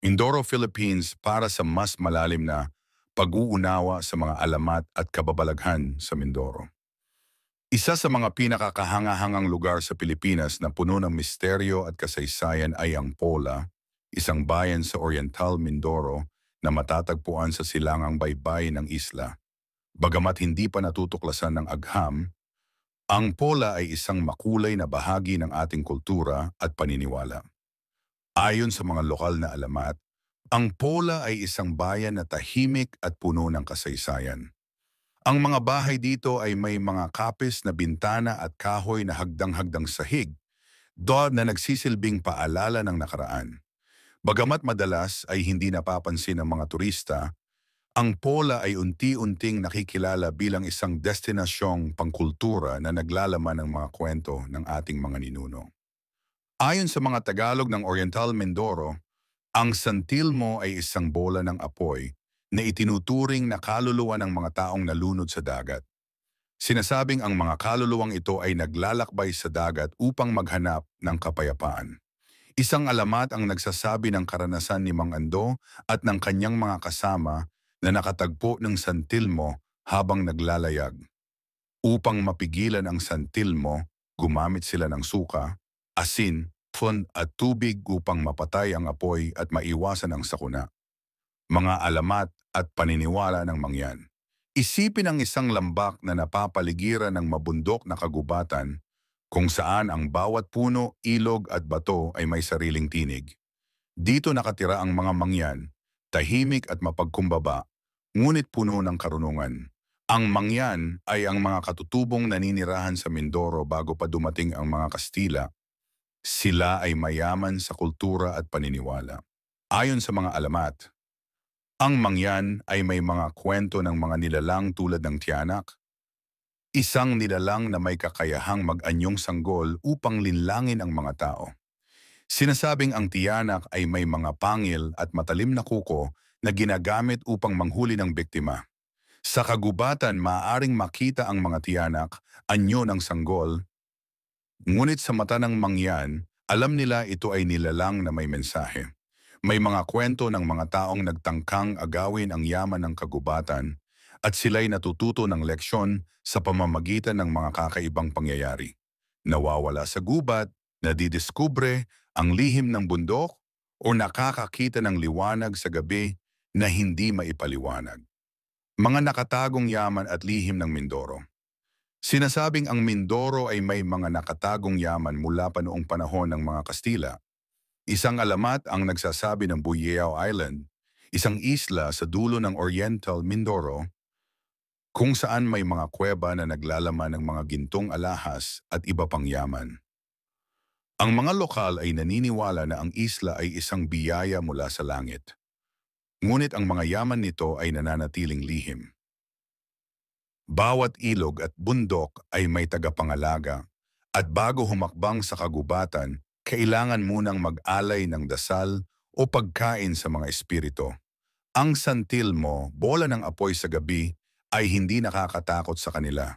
Mindoro, Philippines para sa mas malalim na pag-uunawa sa mga alamat at kababalaghan sa Mindoro. Isa sa mga pinakakahangahangang lugar sa Pilipinas na puno ng misteryo at kasaysayan ay ang Pola, isang bayan sa Oriental Mindoro na matatagpuan sa silangang baybay ng isla. Bagamat hindi pa natutuklasan ng agham, ang Pola ay isang makulay na bahagi ng ating kultura at paniniwala. Ayon sa mga lokal na alamat, ang Pola ay isang bayan na tahimik at puno ng kasaysayan. Ang mga bahay dito ay may mga kapis na bintana at kahoy na hagdang-hagdang sahig, doon na nagsisilbing paalala ng nakaraan. Bagamat madalas ay hindi napapansin ng mga turista, ang Pola ay unti-unting nakikilala bilang isang destinasyong pangkultura na naglalaman ng mga kwento ng ating mga ninuno. Ayon sa mga Tagalog ng Oriental Mindoro, ang santilmo ay isang bola ng apoy na itinuturing na kaluluwa ng mga taong nalunod sa dagat. Sinasabing ang mga kaluluwang ito ay naglalakbay sa dagat upang maghanap ng kapayapaan. Isang alamat ang nagsasabi ng karanasan ni Mang Ando at ng kanyang mga kasama na nakatagpo ng santilmo habang naglalayag. Upang mapigilan ang santilmo, gumamit sila ng suka, asin, fon at tubig upang mapatay ang apoy at maiwasan ang sakuna. Mga alamat at paniniwala ng mangyan. Isipin ang isang lambak na napapaligiran ng mabundok na kagubatan kung saan ang bawat puno, ilog at bato ay may sariling tinig. Dito nakatira ang mga mangyan, tahimik at mapagkumbaba, ngunit puno ng karunungan. Ang mangyan ay ang mga katutubong naninirahan sa Mindoro bago pa dumating ang mga Kastila. Sila ay mayaman sa kultura at paniniwala. Ayon sa mga alamat, ang mangyan ay may mga kwento ng mga nilalang tulad ng tiyanak, isang nilalang na may kakayahang mag-anyong sanggol upang linlangin ang mga tao. Sinasabing ang tiyanak ay may mga pangil at matalim na kuko na ginagamit upang manghuli ng biktima. Sa kagubatan, maaaring makita ang mga tiyanak, anyo ng sanggol, ngunit sa mata ng mangyan, alam nila ito ay nilalang na may mensahe. May mga kwento ng mga taong nagtangkang agawin ang yaman ng kagubatan at sila'y natututo ng leksyon sa pamamagitan ng mga kakaibang pangyayari. Nawawala sa gubat, nadidiskubre ang lihim ng bundok o nakakakita ng liwanag sa gabi na hindi maipaliwanag. Mga nakatagong yaman at lihim ng Mindoro. Sinasabing ang Mindoro ay may mga nakatagong yaman mula pa noong panahon ng mga Kastila. Isang alamat ang nagsasabi ng Buyeo Island, isang isla sa dulo ng Oriental Mindoro, kung saan may mga kuweba na naglalaman ng mga gintong alahas at iba pang yaman. Ang mga lokal ay naniniwala na ang isla ay isang biyaya mula sa langit. Ngunit ang mga yaman nito ay nananatiling lihim. Bawat ilog at bundok ay may tagapangalaga at bago humakbang sa kagubatan, kailangan munang mag-alay ng dasal o pagkain sa mga espiritu. Ang santilmo, bola ng apoy sa gabi, ay hindi nakakatakot sa kanila.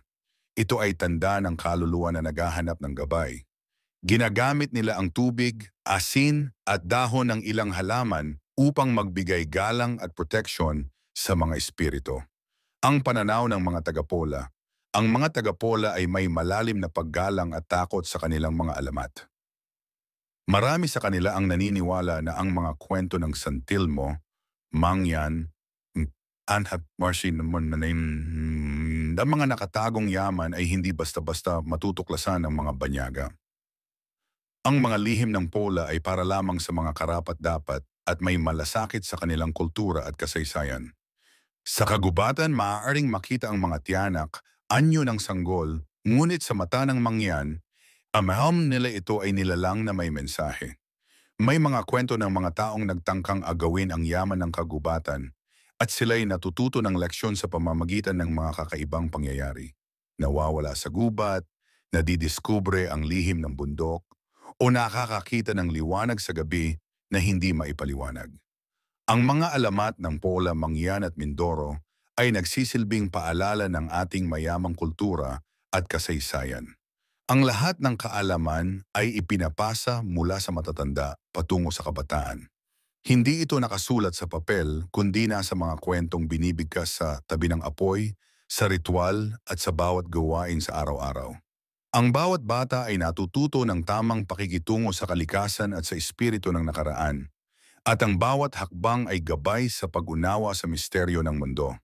Ito ay tanda ng kaluluwa na naghahanap ng gabay. Ginagamit nila ang tubig, asin at dahon ng ilang halaman upang magbigay galang at proteksyon sa mga espiritu. Ang pananaw ng mga tagapola. Ang mga tagapola ay may malalim na paggalang at takot sa kanilang mga alamat. Marami sa kanila ang naniniwala na ang mga kwento ng santilmo, mangyan, anhat marsin naman ang mga nakatagong yaman ay hindi basta-basta matutuklasan ng mga banyaga. Ang mga lihim ng pola ay para lamang sa mga karapat-dapat at may malasakit sa kanilang kultura at kasaysayan. Sa kagubatan, maaaring makita ang mga tiyanak, anyo ng sanggol, ngunit sa mata ng mangyan, amaham nila ito ay nilalang na may mensahe. May mga kwento ng mga taong nagtangkang agawin ang yaman ng kagubatan at sila'y natututo ng leksyon sa pamamagitan ng mga kakaibang pangyayari. Nawawala sa gubat, nadidiskubre ang lihim ng bundok, o nakakakita ng liwanag sa gabi na hindi maipaliwanag. Ang mga alamat ng Pola, Mangyan at Mindoro ay nagsisilbing paalala ng ating mayamang kultura at kasaysayan. Ang lahat ng kaalaman ay ipinapasa mula sa matatanda patungo sa kabataan. Hindi ito nakasulat sa papel kundi nasa mga kwentong binibigkas sa tabi ng apoy, sa ritual at sa bawat gawain sa araw-araw. Ang bawat bata ay natututo ng tamang pakikitungo sa kalikasan at sa espiritu ng nakaraan, at ang bawat hakbang ay gabay sa pag-unawa sa misteryo ng mundo.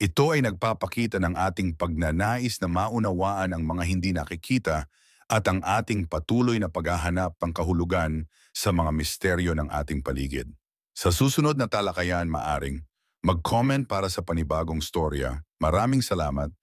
Ito ay nagpapakita ng ating pagnanais na maunawaan ang mga hindi nakikita at ang ating patuloy na paghahanap ng kahulugan sa mga misteryo ng ating paligid. Sa susunod na talakayan maaring mag-comment para sa panibagong storya. Maraming salamat